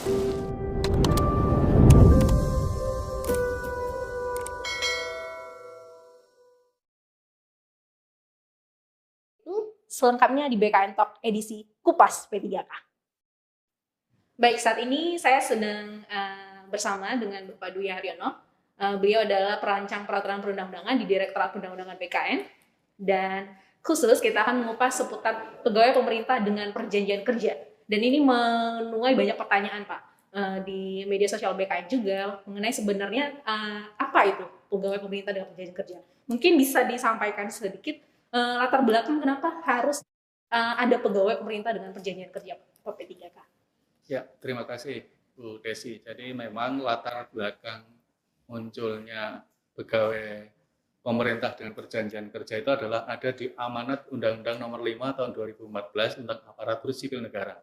Selengkapnya di BKN Talk edisi Kupas P3K. Baik, saat ini saya sedang bersama dengan Bapak Dwi Haryono. Beliau adalah perancang peraturan perundang-undangan di Direktorat Perundang-undangan BKN. Dan khusus kita akan mengupas seputar pegawai pemerintah dengan perjanjian kerja. Dan ini menuai banyak pertanyaan, Pak, di media sosial BKN juga mengenai sebenarnya apa itu pegawai pemerintah dengan perjanjian kerja. Mungkin bisa disampaikan sedikit latar belakang kenapa harus ada pegawai pemerintah dengan perjanjian kerja Pak P3K. Ya, terima kasih Bu Desi. Jadi memang latar belakang munculnya pegawai pemerintah dengan perjanjian kerja itu adalah ada di amanat Undang-Undang Nomor 5 Tahun 2014 tentang Aparatur Sipil Negara.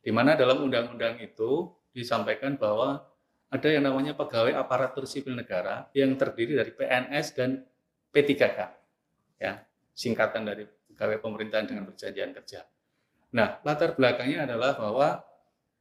Di mana dalam undang-undang itu disampaikan bahwa ada yang namanya pegawai aparatur sipil negara yang terdiri dari PNS dan P3K. Ya, singkatan dari pegawai pemerintahan dengan perjanjian kerja. Nah, latar belakangnya adalah bahwa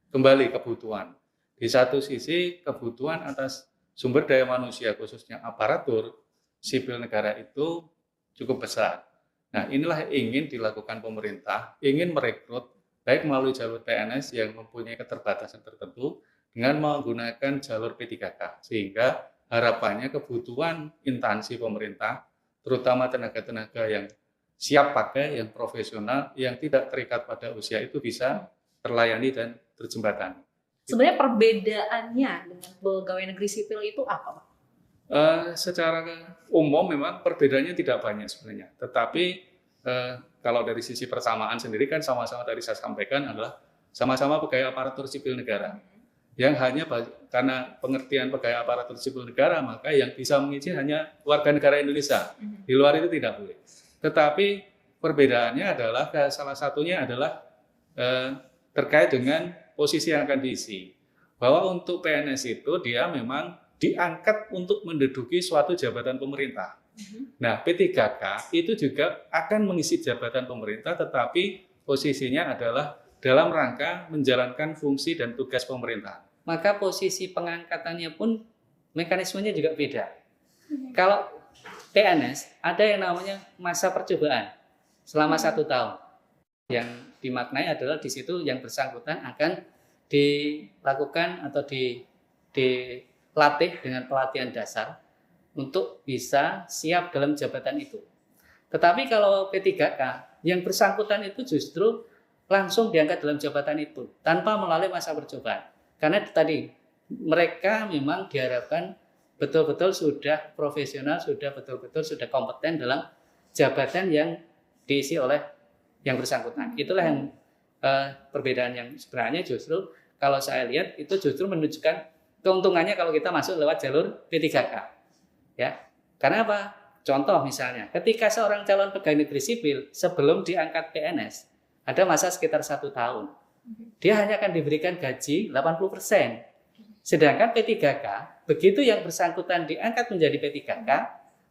kembali kebutuhan. Di satu sisi kebutuhan atas sumber daya manusia khususnya aparatur sipil negara itu cukup besar. Nah, inilah yang ingin dilakukan pemerintah, ingin merekrut baik melalui jalur PNS yang mempunyai keterbatasan tertentu dengan menggunakan jalur P3K. Sehingga harapannya kebutuhan instansi pemerintah terutama tenaga-tenaga yang siap pakai, yang profesional, yang tidak terikat pada usia itu bisa terlayani dan terjembatani. Sebenarnya perbedaannya dengan pegawai negeri sipil itu apa, Pak? Secara umum memang perbedaannya tidak banyak sebenarnya. Tetapi kalau dari sisi persamaan sendiri kan sama-sama tadi saya sampaikan adalah sama-sama pegawai aparatur sipil negara. Yang hanya karena pengertian pegawai aparatur sipil negara, maka yang bisa mengisi hanya warga negara Indonesia. Di luar itu tidak boleh. Tetapi perbedaannya adalah salah satunya adalah terkait dengan posisi yang akan diisi. Bahwa untuk PNS itu dia memang diangkat untuk menduduki suatu jabatan pemerintah. Nah, P3K itu juga akan mengisi jabatan pemerintah, tetapi posisinya adalah dalam rangka menjalankan fungsi dan tugas pemerintah. Maka posisi pengangkatannya pun mekanismenya juga beda. Kalau PNS ada yang namanya masa percobaan selama 1 tahun. Yang dimaknai adalah di situ yang bersangkutan akan dilakukan atau dilatih dengan pelatihan dasar untuk bisa siap dalam jabatan itu. Tetapi kalau P3K yang bersangkutan itu justru langsung diangkat dalam jabatan itu tanpa melalui masa percobaan. Karena tadi mereka memang diharapkan betul-betul sudah profesional, sudah betul-betul sudah kompeten dalam jabatan yang diisi oleh yang bersangkutan. Itulah yang perbedaan yang sebenarnya justru kalau saya lihat itu justru menunjukkan keuntungannya kalau kita masuk lewat jalur P3K. Ya, karena apa? Contoh misalnya, ketika seorang calon pegawai negeri sipil sebelum diangkat PNS ada masa sekitar 1 tahun. Dia hanya akan diberikan gaji 80%. Sedangkan P3K, begitu yang bersangkutan diangkat menjadi P3K,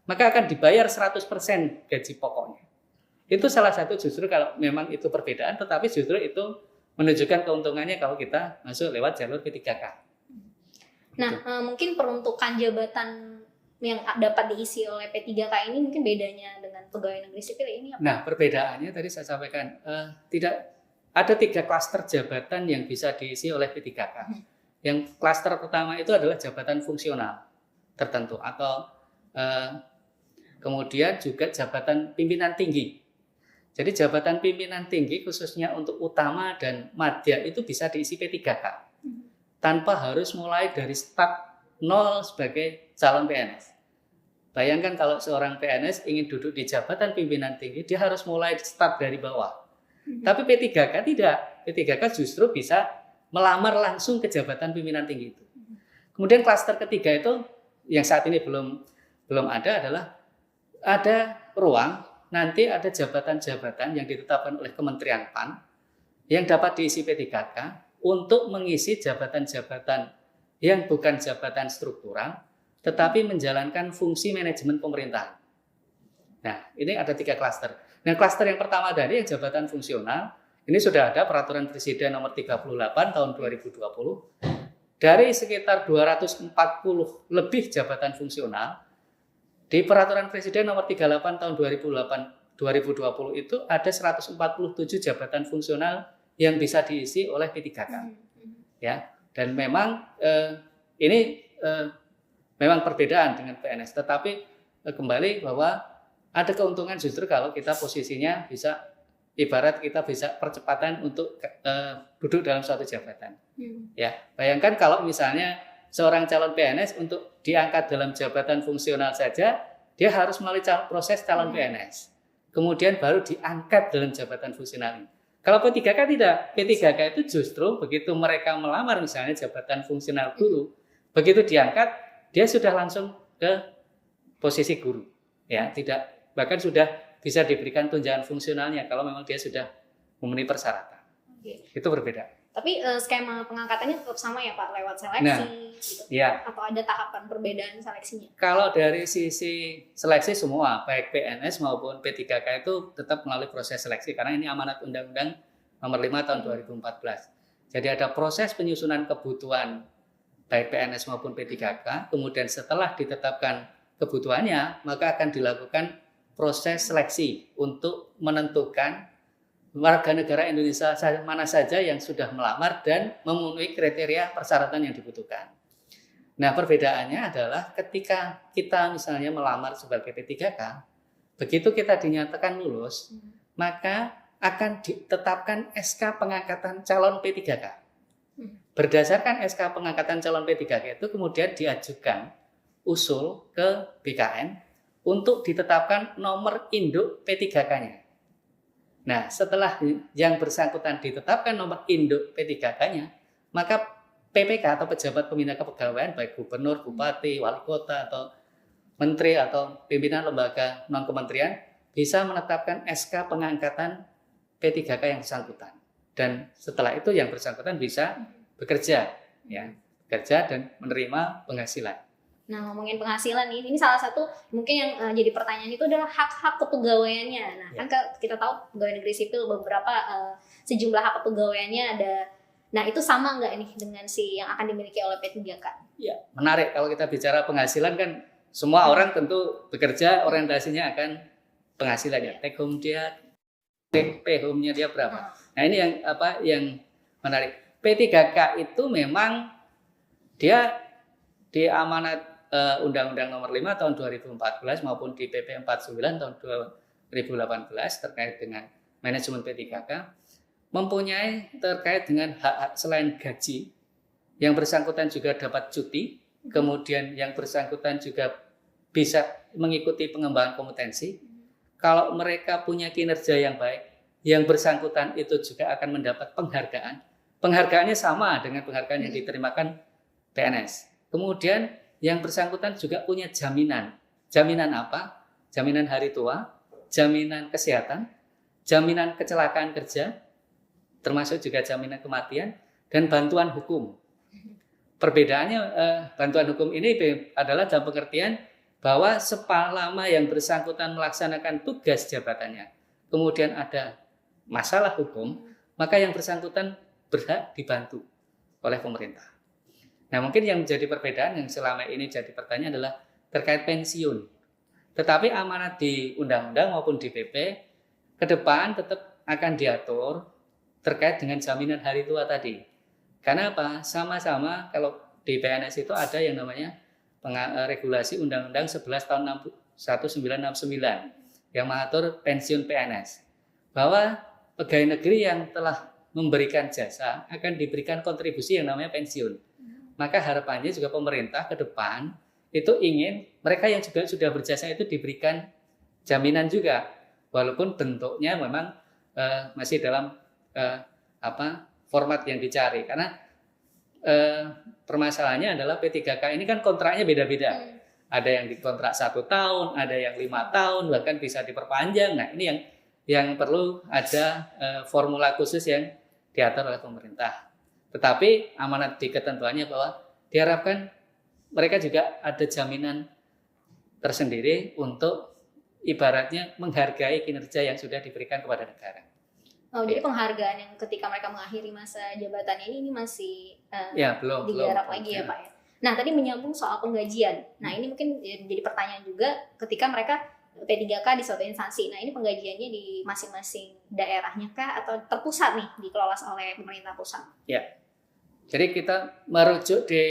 maka akan dibayar 100% gaji pokoknya. Itu salah satu justru kalau memang itu perbedaan, tetapi justru itu menunjukkan keuntungannya kalau kita masuk lewat jalur P3K. Nah, mungkin peruntukan jabatan yang dapat diisi oleh P3K ini mungkin bedanya dengan pegawai negeri sipil ini apa? Nah, perbedaannya tadi saya sampaikan, tidak ada 3 klaster jabatan yang bisa diisi oleh P3K. Yang klaster pertama itu adalah jabatan fungsional tertentu atau kemudian juga jabatan pimpinan tinggi. Jadi jabatan pimpinan tinggi khususnya untuk utama dan madya itu bisa diisi P3K tanpa harus mulai dari start nol sebagai calon PNS. Bayangkan kalau seorang PNS ingin duduk di jabatan pimpinan tinggi, dia harus mulai start dari bawah. Tapi P3K tidak. P3K justru bisa melamar langsung ke jabatan pimpinan tinggi itu. Kemudian klaster ketiga itu yang saat ini belum ada adalah ada ruang nanti ada jabatan-jabatan yang ditetapkan oleh Kementerian PAN yang dapat diisi P3K untuk mengisi jabatan-jabatan yang bukan jabatan struktural tetapi menjalankan fungsi manajemen pemerintahan. Nah, ini ada 3 klaster. Nah, klaster yang pertama tadi yang jabatan fungsional ini sudah ada peraturan presiden nomor 38 tahun 2020. Dari sekitar 240 lebih jabatan fungsional, di peraturan presiden nomor 38 tahun 2020 itu ada 147 jabatan fungsional yang bisa diisi oleh P3K. Ya, dan memang ini memang perbedaan dengan PNS, tetapi kembali bahwa ada keuntungan justru kalau kita posisinya bisa, ibarat kita bisa percepatan untuk duduk dalam suatu jabatan. Ya, bayangkan kalau misalnya seorang calon PNS untuk diangkat dalam jabatan fungsional saja, dia harus melalui proses calon PNS. Kemudian baru diangkat dalam jabatan fungsional ini. Kalau P3K tidak, P3K itu justru begitu mereka melamar misalnya jabatan fungsional guru, begitu diangkat, dia sudah langsung ke posisi guru. Ya, tidak, bahkan sudah bisa diberikan tunjangan fungsionalnya kalau memang dia sudah memenuhi persyaratan. Itu berbeda. Tapi skema pengangkatannya tetap sama ya Pak, lewat seleksi gitu? Ya. Atau ada tahapan perbedaan seleksinya? Kalau dari sisi seleksi semua, baik PNS maupun P3K itu tetap melalui proses seleksi, karena ini amanat Undang-Undang nomor 5 tahun 2014. Jadi ada proses penyusunan kebutuhan baik PNS maupun P3K, kemudian setelah ditetapkan kebutuhannya, maka akan dilakukan proses seleksi untuk menentukan warga negara Indonesia mana saja yang sudah melamar dan memenuhi kriteria persyaratan yang dibutuhkan. Nah, perbedaannya adalah ketika kita misalnya melamar sebagai P3K, begitu kita dinyatakan lulus, maka akan ditetapkan SK pengangkatan calon P3K. Berdasarkan SK pengangkatan calon P3K itu kemudian diajukan usul ke BKN untuk ditetapkan nomor induk P3K-nya. Nah, setelah yang bersangkutan ditetapkan nomor induk P3K-nya, maka PPK atau pejabat pembina kepegawaian, baik gubernur, bupati, wali kota, atau menteri, atau pimpinan lembaga non-kementerian, bisa menetapkan SK pengangkatan P3K yang bersangkutan. Dan setelah itu yang bersangkutan bisa bekerja, ya, bekerja dan menerima penghasilan. Nah, ngomongin penghasilan nih, ini salah satu mungkin yang jadi pertanyaan itu adalah hak-hak kepegawaiannya. Nah, kan kita tahu pegawai negeri sipil beberapa sejumlah hak kepegawaiannya ada. Nah, itu sama nggak nih dengan si yang akan dimiliki oleh P3K? Ya, menarik kalau kita bicara penghasilan kan semua orang tentu bekerja orientasinya akan penghasilannya. Take home dia, pay home-nya dia berapa. Nah, ini yang menarik. P3K itu memang dia di amanat Undang-Undang nomor 5 tahun 2014 maupun di PP 49 tahun 2018 terkait dengan manajemen P3K mempunyai terkait dengan hak-hak selain gaji, yang bersangkutan juga dapat cuti, kemudian yang bersangkutan juga bisa mengikuti pengembangan kompetensi. Kalau mereka punya kinerja yang baik, yang bersangkutan itu juga akan mendapat penghargaan. Penghargaannya sama dengan penghargaan yang diterimakan PNS. Kemudian yang bersangkutan juga punya jaminan. Jaminan apa? Jaminan hari tua, jaminan kesehatan, jaminan kecelakaan kerja, termasuk juga jaminan kematian, dan bantuan hukum. Perbedaannya, bantuan hukum ini adalah dalam pengertian bahwa selama yang bersangkutan melaksanakan tugas jabatannya, kemudian ada masalah hukum, maka yang bersangkutan berhak dibantu oleh pemerintah. Nah, mungkin yang menjadi perbedaan yang selama ini jadi pertanyaan adalah terkait pensiun. Tetapi amanat di undang-undang maupun di PP ke depan tetap akan diatur terkait dengan jaminan hari tua tadi. Karena apa? Sama-sama kalau di PNS itu ada yang namanya regulasi Undang-Undang 11 tahun 1969 yang mengatur pensiun PNS. Bahwa pegawai negeri yang telah memberikan jasa akan diberikan kontribusi yang namanya pensiun. Maka harapannya juga pemerintah ke depan itu ingin mereka yang juga sudah berjasa itu diberikan jaminan juga, walaupun bentuknya memang masih dalam format yang dicari. Karena permasalahannya adalah P3K ini kan kontraknya beda-beda. Ada yang dikontrak 1 tahun, ada yang 5 tahun, bahkan bisa diperpanjang. Nah, ini yang perlu ada formula khusus yang diatur oleh pemerintah. Tetapi amanat di ketentuannya bahwa diharapkan mereka juga ada jaminan tersendiri untuk ibaratnya menghargai kinerja yang sudah diberikan kepada negara. Oh, jadi penghargaan yang ketika mereka mengakhiri masa jabatannya ini masih Ya, belum digarap lagi ya Pak ya. Nah, tadi menyambung soal penggajian. Nah, ini mungkin jadi pertanyaan juga ketika mereka P3K di suatu instansi. Nah, ini penggajiannya di masing-masing daerahnya kah atau terpusat nih dikelola oleh pemerintah pusat? Ya. Jadi kita merujuk di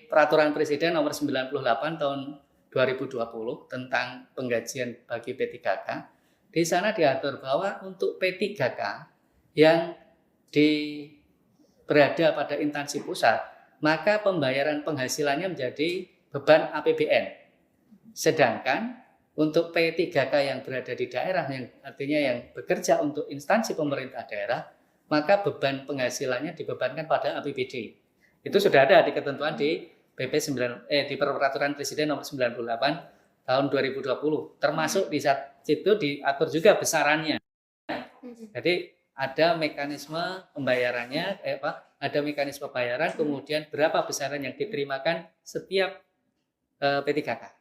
Peraturan Presiden Nomor 98 Tahun 2020 tentang penggajian bagi P3K. Di sana diatur bahwa untuk P3K yang berada pada instansi pusat, maka pembayaran penghasilannya menjadi beban APBN. Sedangkan untuk P3K yang berada di daerah, yang artinya yang bekerja untuk instansi pemerintah daerah, maka beban penghasilannya dibebankan pada APBD. Itu sudah ada di ketentuan di di Peraturan Presiden Nomor 98 Tahun 2020. Termasuk di situ diatur juga besarannya. Jadi ada mekanisme pembayarannya, ada mekanisme bayaran, kemudian berapa besaran yang diterimakan setiap P3K.